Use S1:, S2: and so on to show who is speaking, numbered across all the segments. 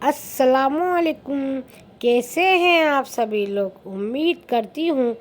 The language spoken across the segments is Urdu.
S1: السلام علیکم، کیسے ہیں آپ سبھی لوگ؟ امید کرتی ہوں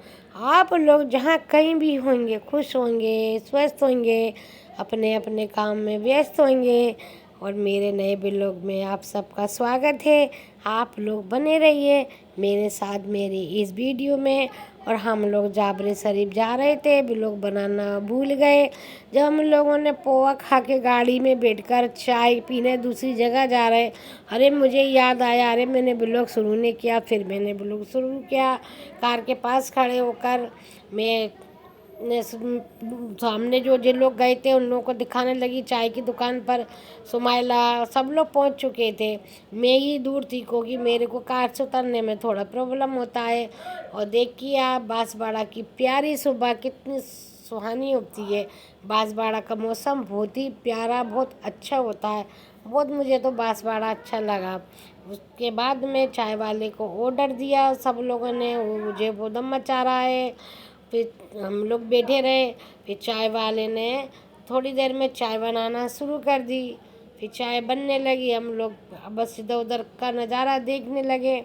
S1: آپ لوگ جہاں کہیں بھی ہوں گے خوش ہوں گے، سوستھ ہوں گے، اپنے اپنے کام میں ویست ہوں گے۔ اور میرے نئے بلاگ میں آپ سب کا سواگت ہے۔ آپ لوگ بنے رہیے میرے ساتھ میری اس ویڈیو میں۔ اور ہم لوگ جابر شریف جا رہے تھے، بلاگ بنانا بھول گئے۔ جب ہم لوگوں نے پوہا کھا کے گاڑی میں بیٹھ کر چائے پینے دوسری جگہ جا رہے، ارے مجھے یاد آیا، ارے میں نے بلاگ شروع نہیں کیا۔ پھر میں نے بلاگ شروع کیا۔ کار کے پاس کھڑے ہو کر میں سامنے جو لوگ گئے تھے ان لوگوں کو دکھانے لگی چائے کی دکان پر۔ سمائلہ سب لوگ پہنچ چکے تھے، میں ہی دور تھی کیونکہ میرے کو کار سے اترنے میں تھوڑا پرابلم ہوتا ہے۔ اور دیکھیے آپ باس باڑہ کی پیاری صبح کتنی سہانی ہوتی ہے۔ باس باڑہ کا موسم بہت ہی پیارا، بہت اچھا ہوتا ہے، بہت مجھے تو باس باڑہ اچھا لگا۔ اس کے بعد میں چائے والے کو آرڈر دیا، سب لوگوں نے، وہ مجھے وہ دم مچا رہا ہے۔ پھر ہم لوگ بیٹھے رہے، پھر چائے والے نے تھوڑی دیر میں چائے بنانا شروع کر دی۔ پھر چائے بننے لگی، ہم لوگ بس ادھر ادھر کا نظارہ دیکھنے لگے۔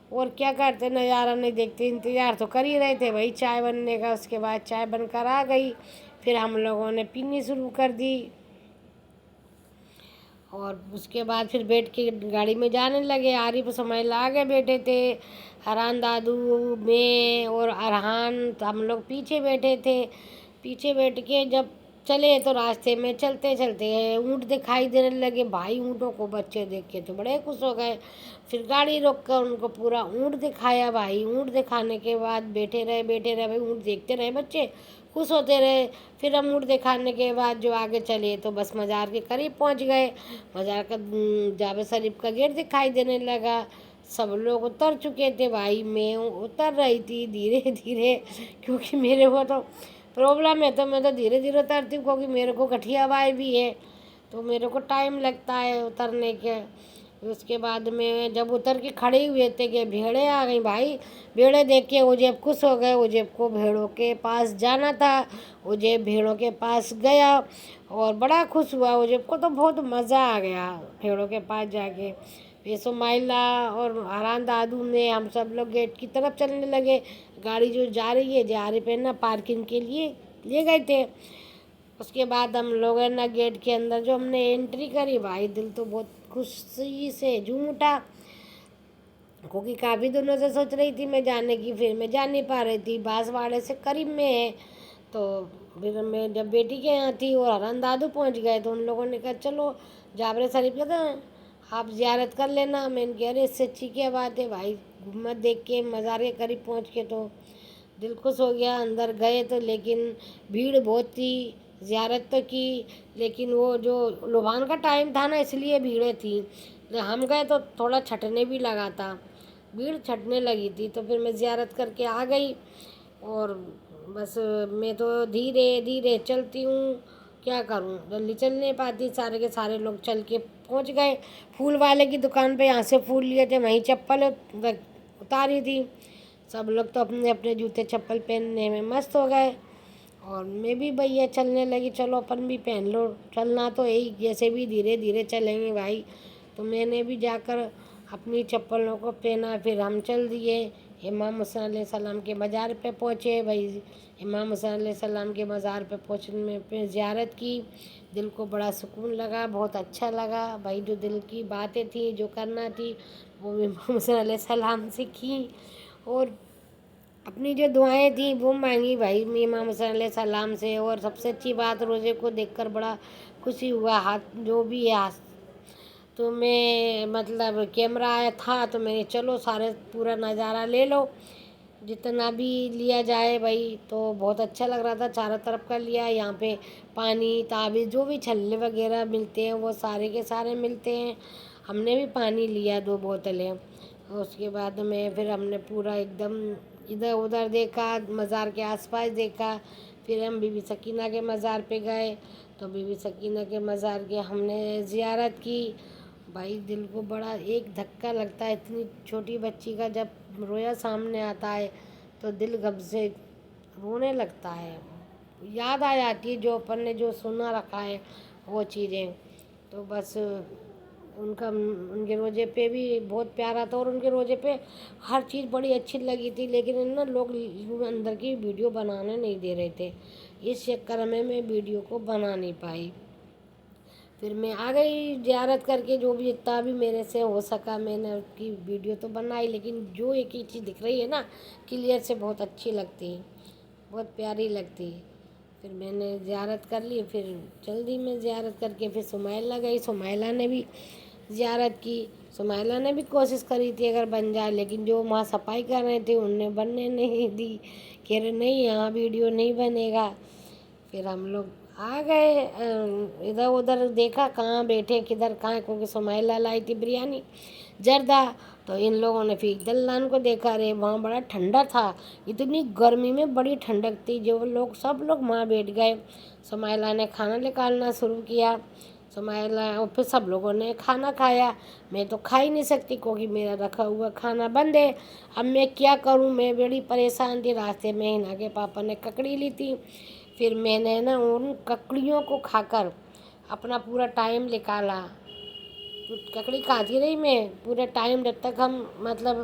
S1: اور کیا کرتے، نظارہ نہیں دیکھتے، انتظار تو کر ہی رہے تھے بھائی چائے بننے کا۔ اس کے بعد چائے بن کر آ گئی، پھر ہم لوگوں نے پینی شروع کر دی۔ اور اس کے بعد پھر بیٹھ کے گاڑی میں جانے لگے۔ عارف سمائلہ آگے بیٹھے تھے، ارحان دادو، میں اور ارحان ہم لوگ پیچھے بیٹھے تھے۔ پیچھے بیٹھ کے جب چلے تو راستے میں چلتے چلتے اونٹ دکھائی دینے لگے۔ بھائی اونٹوں کو بچے دیکھ کے تو بڑے خوش ہو گئے۔ پھر گاڑی روک کر ان کو پورا اونٹ دکھایا۔ بھائی اونٹ دکھانے کے بعد بیٹھے رہے بھائی، اونٹ دیکھتے رہے بچے، خوش ہوتے رہے۔ پھر ہم اونٹ دکھانے کے بعد جو آگے چلے تو بس مزار کے قریب پہنچ گئے۔ مزار کا جابر شریف کا گیٹ دکھائی دینے لگا۔ سب لوگ اتر چکے تھے، بھائی میں اتر رہی تھی دھیرے دھیرے، کیونکہ میرے کو تو پرابلم ہے، تو میں تو دھیرے دھیرے اترتی ہوں کیونکہ میرے کو گٹھیا بائی بھی ہے، تو میرے کو ٹائم لگتا ہے اترنے کے۔ اس کے بعد میں جب اتر کے کھڑے ہوئے تھے کہ بھیڑیں آ گئیں، بھائی بھیڑیں دیکھ کے عجیب خوش ہو گئے۔ عجیب کو بھیڑوں کے پاس جانا تھا، عجیب بھیڑوں کے پاس گیا اور بڑا خوش ہوا۔ عجیب کو تو بہت مزہ آ گیا بھیڑوں کے پاس جا کے۔ پھر سمائلہ اور ارحان دادو نے ہم سب لوگ گیٹ کی طرف چلنے لگے۔ گاڑی جو جا رہی ہے عارف ہے نا پارکنگ کے لیے لے گئے تھے۔ اس کے بعد ہم لوگ نا گیٹ کے اندر جو ہم نے انٹری کری، بھائی دل تو بہت خوشی سے جھوم اٹھا، کیونکہ کافی دنوں سے سوچ رہی تھی میں جانے کی، پھر میں جا نہیں پا رہی تھی، باس باڑے سے قریب میں ہے۔ تو پھر میں جب بیٹی کے یہاں تھی اور ارحان دادو پہنچ گئے تو ان لوگوں نے کہا چلو جابر شریف کا تھا آپ زیارت کر لینا۔ میں نے کہا ارے اس سے اچھی کیا بات ہے بھائی، گنبد دیکھ کے مزار کے قریب پہنچ کے تو دل خوش ہو گیا۔ اندر گئے تو لیکن بھیڑ بہت تھی، زیارت تو کی لیکن وہ جو لبھان کا ٹائم تھا نا اس لیے بھیڑیں تھیں۔ ہم گئے تو تھوڑا چھٹنے بھی لگا تھا، بھیڑ چھٹنے لگی تھی، تو پھر میں زیارت کر کے آ گئی۔ اور بس میں تو دھیرے دھیرے چلتی ہوں، کیا کروں، جلدی چل نہیں پاتی، سارے کے سارے لوگ چل کے پہنچ گئے۔ پھول والے کی دکان پہ یہاں سے پھول لیے تھے، وہیں چپل اتاری تھی۔ سب لوگ تو اپنے اپنے جوتے چپل پہننے میں مست ہو گئے، اور میں بھی بھیا چلنے لگی، چلو اپن بھی پہن لو، چلنا تو یہی جیسے بھی دھیرے دھیرے چلیں گے بھائی۔ تو میں نے بھی جا کر اپنی چپلوں کو پہنا، پھر ہم چل دیے امام حسین علیہ السلام کے مزار پہ پہنچے۔ بھائی امام حسین علیہ السلام کے مزار پہ پہنچنے میں پھر زیارت کی، دل کو بڑا سکون لگا، بہت اچھا لگا بھائی۔ جو دل کی باتیں تھیں، جو کرنا تھی وہ امام حسین علیہ السلام سے کی، اور اپنی جو دعائیں تھیں وہ مانگی بھائی امام حسین علیہ السلام سے۔ اور سب سے اچھی بات روزے کو دیکھ کر بڑا خوشی ہوا، ہاتھ جو بھی ہے تو میں مطلب کیمرہ آیا تھا تو میں نے چلو سارے پورا نظارہ لے لو، جتنا بھی لیا جائے بھائی۔ تو بہت اچھا لگ رہا تھا، چاروں طرف کا لیا۔ یہاں پہ پانی تعویذ جو بھی چھلنے وغیرہ ملتے ہیں وہ سارے کے سارے ملتے ہیں، ہم نے بھی پانی لیا 2 بوتلیں۔ اس کے بعد میں پھر ہم نے پورا ایک دم ادھر ادھر دیکھا، مزار کے آس پاس دیکھا۔ پھر ہم بی بی سکینہ کے مزار پہ گئے تو بی بی سکینہ کے مزار کے ہم نے زیارت کی۔ بھائی دل کو بڑا ایک دھکا لگتا ہے، اتنی چھوٹی بچی کا جب رویا سامنے آتا ہے تو دل غم سے رونے لگتا ہے، یاد آ جاتی ہے جو اپن نے جو سنا رکھا ہے وہ چیزیں۔ تو بس ان کے روزے پہ بھی بہت پیارا تھا، اور ان کے روزے پہ ہر چیز بڑی اچھی لگی تھی، لیکن لوگ اندر کی ویڈیو بنانے نہیں دے رہے تھے، اس چکر میں ویڈیو کو بنا نہیں پائی۔ پھر میں آ گئی زیارت کر کے، جو بھی جتنا بھی میرے سے ہو سکا میں نے اس کی ویڈیو تو بنائی، لیکن جو ایک ہی چیز دکھ رہی ہے نا کلیئر سے، بہت اچھی لگتی ہے، بہت پیاری لگتی ہے۔ پھر میں نے زیارت کر لی، پھر چل دی میں زیارت کر کے، پھر سمیلہ گئی، سمیلہ نے بھی زیارت کی، سمیلہ نے بھی کوشش کری تھی اگر بن جائے، لیکن جو وہاں صفائی کر رہے تھے ان نے بننے نہیں دی، کہہ رہے نہیں یہاں ویڈیو نہیں بنے گا۔ پھر ہم لوگ آ گئے، ادھر ادھر دیکھا کہاں بیٹھے کدھر کہاں، کیونکہ سمیلہ لائی تھی بریانی جردہ، تو ان لوگوں نے پھر دلان کو دیکھا، رہے وہاں بڑا ٹھنڈا تھا، اتنی گرمی میں بڑی ٹھنڈک تھی، جو لوگ سب لوگ وہاں بیٹھ گئے۔ سمیلہ نے کھانا نکالنا شروع کیا، سمیلہ اور پھر سب لوگوں نے کھانا کھایا، میں تو کھا ہی نہیں سکتی کیونکہ میرا رکھا ہوا کھانا بند ہے، اب میں کیا کروں، میں بڑی پریشان تھی۔ راستے میں ہنا کے پاپا نے ککڑی لی تھی، پھر میں نے ان ککڑیوں کو کھا کر اپنا پورا ٹائم نکالا، ککڑی کھاتی رہی میں پورے ٹائم جب تک ہم مطلب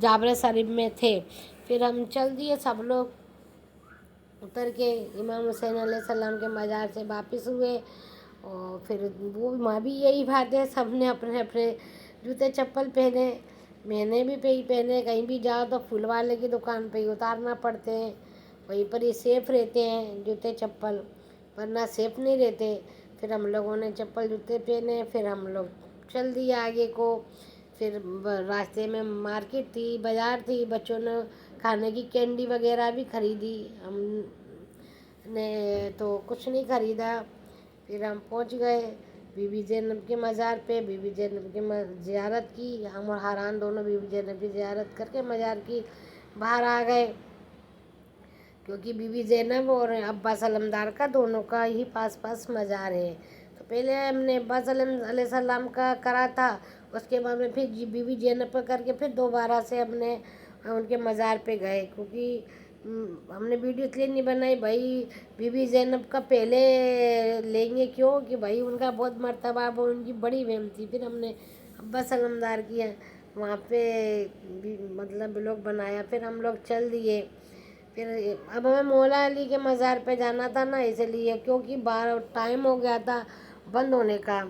S1: جابر شریف میں تھے۔ پھر ہم چل دیے سب لوگ، اتر کے امام حسین علیہ السلام کے مزار سے واپس ہوئے، اور پھر وہ وہاں بھی یہی بات ہے، سب نے اپنے اپنے جوتے چپل پہنے، میں نے بھی پہنے، کہیں بھی جاؤ تو پھول والے کی دکان پہ ہی اتارنا پڑتے ہیں، وہیں پر ہی سیف رہتے ہیں جوتے چپل، ورنہ سیف نہیں رہتے۔ پھر ہم لوگوں نے چپل جوتے پہنے، پھر ہم لوگ چل دیے آگے کو۔ پھر راستے میں مارکیٹ تھی، بازار تھی، بچوں نے کھانے کی کینڈی وغیرہ بھی خریدی، ہم نے تو کچھ نہیں خریدا۔ پھر ہم پہنچ گئے بی بی زینب کے مزار پہ، بی بی زینب کی زیارت کی، ہم اور حران دونوں بی بی زینب کی زیارت کر کے مزار کی باہر آ گئے، کیونکہ بی بی زینب اور عباس علمدار کا دونوں کا ہی پاس پاس مزار ہے، تو پہلے ہم نے عباس علیہ السلام کا کرا تھا، اس کے بعد میں پھر بی بی زینب کا کر کے پھر دوبارہ سے ہم نے ان کے مزار پہ گئے، کیونکہ ہم نے ویڈیو اس لیے نہیں بنائی بھائی بی بی زینب کا پہلے لیں گے، کیوں کہ بھائی ان کا بہت مرتبہ، وہ ان کی بڑی وہم تھی۔ پھر ہم نے عباس علمدار کی وہاں پہ مطلب لوگ بنایا، پھر ہم لوگ چل دیے۔ پھر اب ہمیں مولا علی کے مزار پہ جانا تھا نا، اس لیے کیونکہ باہر ٹائم ہو گیا تھا بند ہونے کا،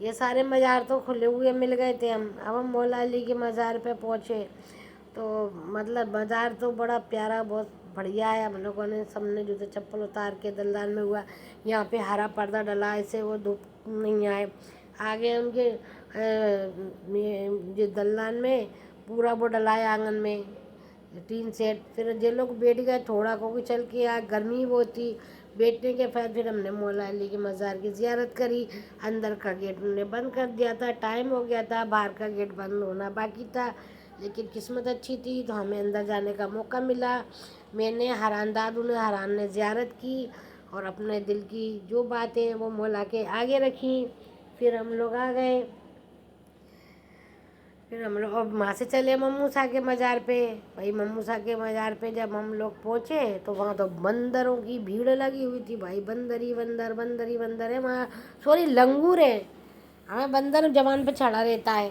S1: یہ سارے مزار تو کھلے ہوئے مل گئے تھے، اب ہم مولا علی کے مزار پہ پہنچے، تو مطلب مزار تو بڑا پیارا بہت بڑھیا ہے، ہم لوگوں نے سب نے جوتے چپل اتار کے دلدال میں ہوا، یہاں پہ ہرا پردہ ڈلا ایسے وہ دھوپ نہیں آئے، آگے ان کے دلدال میں پورا وہ ڈلایا آنگن میں تین سیٹ، پھر جو لوگ بیٹھ گئے تھوڑا کو چل کے گرمی وہ تھی بیٹھنے کے بعد، پھر ہم نے مولا علی کے مزار کی زیارت کری، اندر کا گیٹ انہوں نے بند کر دیا تھا، ٹائم ہو گیا تھا، باہر کا گیٹ بند ہونا باقی تھا، لیکن قسمت اچھی تھی تو ہمیں اندر جانے کا موقع ملا۔ میں نے حران نے زیارت کی اور اپنے دل کی جو باتیں وہ مولا کے آگے رکھیں، پھر ہم لوگ آ گئے، پھر ہم لوگ وہاں سے چلے مموسا کے مزار پہ، بھائی مموسا کے مزار پہ جب ہم لوگ پہنچے تو وہاں تو بندروں کی بھیڑ لگی ہوئی تھی، بھائی بندر ہی بندر، بندر ہی بندر ہے وہاں، سوری لنگور ہے، ہمیں بندر زبان پہ چڑھا رہتا ہے۔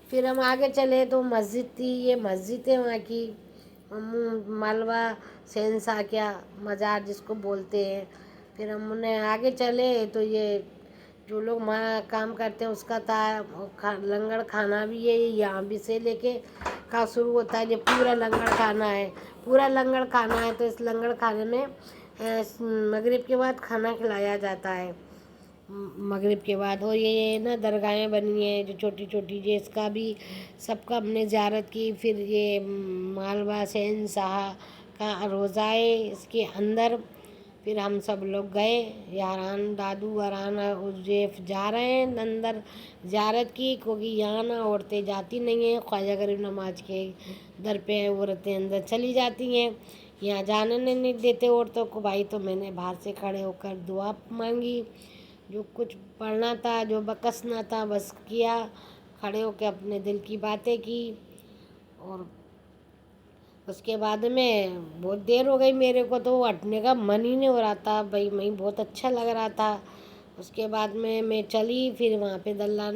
S1: پھر ہم آگے چلے تو مسجد تھی، یہ مسجد ہے وہاں کی مالوا شہنشاہ کیا مزار جس کو بولتے ہیں۔ پھر ہم نے آگے چلے تو یہ جو لوگ وہاں کام کرتے ہیں اس کا تھا لنگر کھانا بھی ہے، یہاں بھی سے لے کے کا شروع ہوتا ہے، یہ پورا لنگر کھانا ہے، پورا لنگر کھانا ہے، تو اس لنگر کھانے میں مغرب کے بعد کھانا کھلایا جاتا ہے، مغرب کے بعد، اور یہ نا درگاہیں بنی ہیں جو چھوٹی چھوٹی، اس کا بھی سب کا ہم نے زیارت کی۔ پھر یہ مالوا شہنشاہ کا روضہ ہے اس کے اندر، پھر ہم سب لوگ گئے، حران دادو حران حذیف جا رہے ہیں اندر زیارت کی، کیونکہ یہاں نا عورتیں جاتی نہیں ہیں، خواجہ غریب نواز کے در پہ عورتیں اندر چلی جاتی ہیں، یہاں جانے نہیں دیتے عورتوں کو، بھائی تو میں نے باہر سے کھڑے ہو کر دعا مانگی، جو کچھ پڑھنا تھا جو بکسنا تھا بس کیا، کھڑے ہو کے اپنے دل کی باتیں کی، اور اس کے بعد میں بہت دیر ہو گئی، میرے کو تو ہٹنے کا من ہی نہیں ہو رہا تھا، بھائی میں بہت اچھا لگ رہا تھا، اس کے بعد میں چلی، پھر وہاں پہ دلان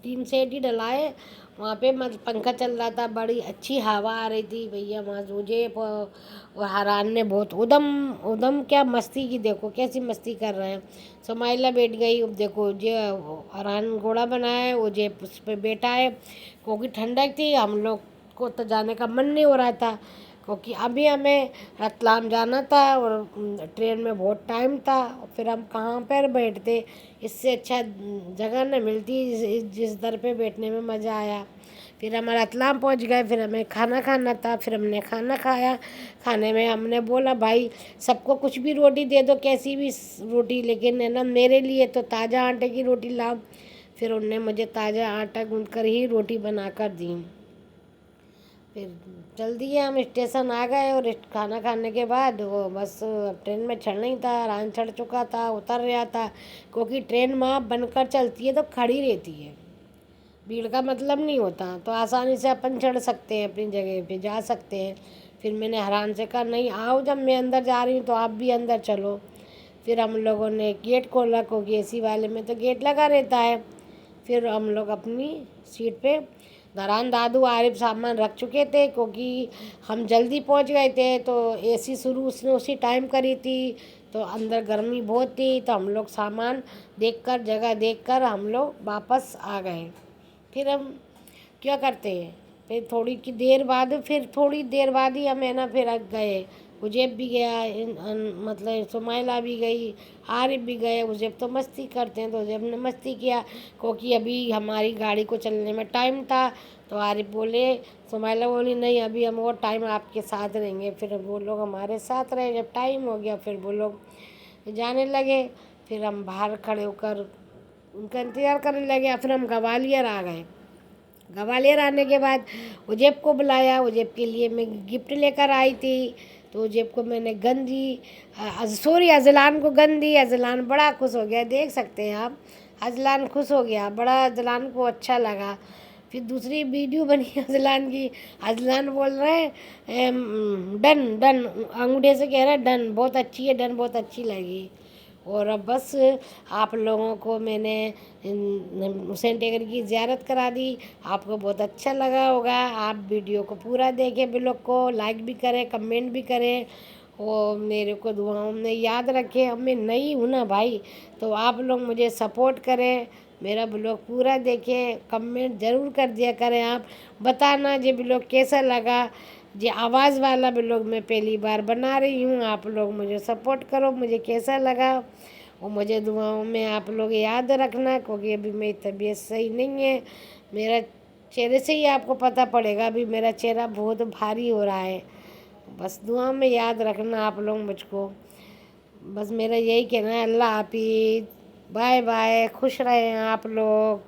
S1: 3 سیٹ ہی ڈلائے، وہاں پہ پنکھا چل رہا تھا، بڑی اچھی ہوا آ رہی تھی بھیا وہاں زوجیب اور حران نے بہت ادم کیا مستی کی، دیکھو کیسی مستی کر رہے ہیں۔ سمائلہ بیٹھ گئی، اب دیکھو حران گھوڑا بنایا ہے، وہ جیب اس پہ بیٹھا ہے، کیونکہ ٹھنڈک تھی، ہم لوگ کو تو جانے کا من نہیں ہو رہا تھا، کیونکہ ابھی ہمیں رتلام جانا تھا اور ٹرین میں بہت ٹائم تھا، پھر ہم کہاں پر بیٹھتے، اس سے اچھا جگہ نہ ملتی جس در پہ بیٹھنے میں مزہ آیا۔ پھر ہم رتلام پہنچ گئے، پھر ہمیں کھانا کھانا تھا، پھر ہم نے کھانا کھایا۔ کھانے میں ہم نے بولا بھائی سب کو کچھ بھی روٹی دے دو، کیسی بھی روٹی، لیکن ہے نا میرے لیے تو تازہ آٹے کی روٹی لاؤ۔ پھر انہوں نے مجھے تازہ آٹا گوندھ کر ہی روٹی بنا کر دی۔ پھر چل دیے ہم اسٹیشن آ گئے، اور کھانا کھانے کے بعد وہ بس ٹرین میں چڑھنا ہی تھا، حران چڑھ چکا تھا، اتر رہا تھا، کیونکہ ٹرین وہاں بن کر چلتی ہے تو کھڑی رہتی ہے، بھیڑ کا مطلب نہیں ہوتا، تو آسانی سے اپن چڑھ سکتے ہیں، اپنی جگہ پہ جا سکتے ہیں۔ پھر میں نے حران سے کہا نہیں آؤ، جب میں اندر جا رہی ہوں تو آپ بھی اندر چلو۔ پھر ہم لوگوں نے گیٹ کھولا، کیونکہ اے سی والے میں تو گیٹ لگا رہتا ہے۔ پھر ہم لوگ اپنی سیٹ پہ حران دادو عارف سامان رکھ چکے تھے، کیونکہ ہم جلدی پہنچ گئے تھے، تو اے سی شروع اس نے اسی ٹائم کری تھی، تو اندر گرمی بہت تھی، تو ہم لوگ سامان دیکھ کر جگہ دیکھ کر ہم لوگ واپس آ گئے۔ پھر ہم کیا کرتے ہیں، پھر تھوڑی دیر بعد ہی ہم ہے نا پھر گئے، عجیب بھی گیا، مطلب سمائلہ بھی گئی، عارف بھی گئے۔ عجیب تو مستی کرتے ہیں، تو عجیب نے مستی کیا، کیونکہ ابھی ہماری گاڑی کو چلنے میں ٹائم تھا، تو عارف بولے، سمائلہ بولی نہیں ابھی ہم اور ٹائم آپ کے ساتھ رہیں گے۔ پھر وہ لوگ ہمارے ساتھ رہے، جب ٹائم ہو گیا پھر وہ لوگ جانے لگے، پھر ہم باہر کھڑے ہو کر ان کا انتظار کرنے لگے۔ پھر ہم گوالیر آ گئے۔ گوالیر آنے کے بعد عجیب کو بلایا، عجیب کے لیے میں گفٹ لے کر آئی تھی، تو عجیب کو میں نے گن دی، اذلان کو گن دی۔ اذلان بڑا خوش ہو گیا، دیکھ سکتے ہیں آپ، اذلان خوش ہو گیا بڑا، اذلان کو اچھا لگا۔ پھر دوسری ویڈیو بنی اذلان کی، اذلان بول رہے ہیں ڈن ڈن، انگوٹھے سے کہہ رہے ہیں ڈن، بہت اچھی ہے، ڈن بہت اچھی لگی۔ اور اب بس آپ لوگوں کو میں نے حسین ٹیکری کی زیارت کرا دی، آپ کو بہت اچھا لگا ہوگا، آپ ویڈیو کو پورا دیکھیں، بلاگ کو لائک بھی کریں، کمنٹ بھی کریں، اور میرے کو دعاؤں میں یاد رکھیں۔ اب میں نئی ہوں نا بھائی، تو آپ لوگ مجھے سپورٹ کریں، میرا بلاگ پورا دیکھیں، کمنٹ ضرور کر دیا کریں، آپ بتانا یہ بلاگ کیسا لگا۔ یہ آواز والا بلاگ میں پہلی بار بنا رہی ہوں، آپ لوگ مجھے سپورٹ کرو، مجھے کیسا لگا، اور مجھے دعاؤں میں آپ لوگ یاد رکھنا، کیونکہ ابھی میری طبیعت صحیح نہیں ہے، میرا چہرے سے ہی آپ کو پتہ پڑے گا، ابھی میرا چہرہ بہت بھاری ہو رہا ہے، بس دعاؤں میں یاد رکھنا آپ لوگ مجھ کو۔ بس میرا یہی کہنا ہے، اللہ حافظ، بائے بائے، خوش رہیں آپ لوگ۔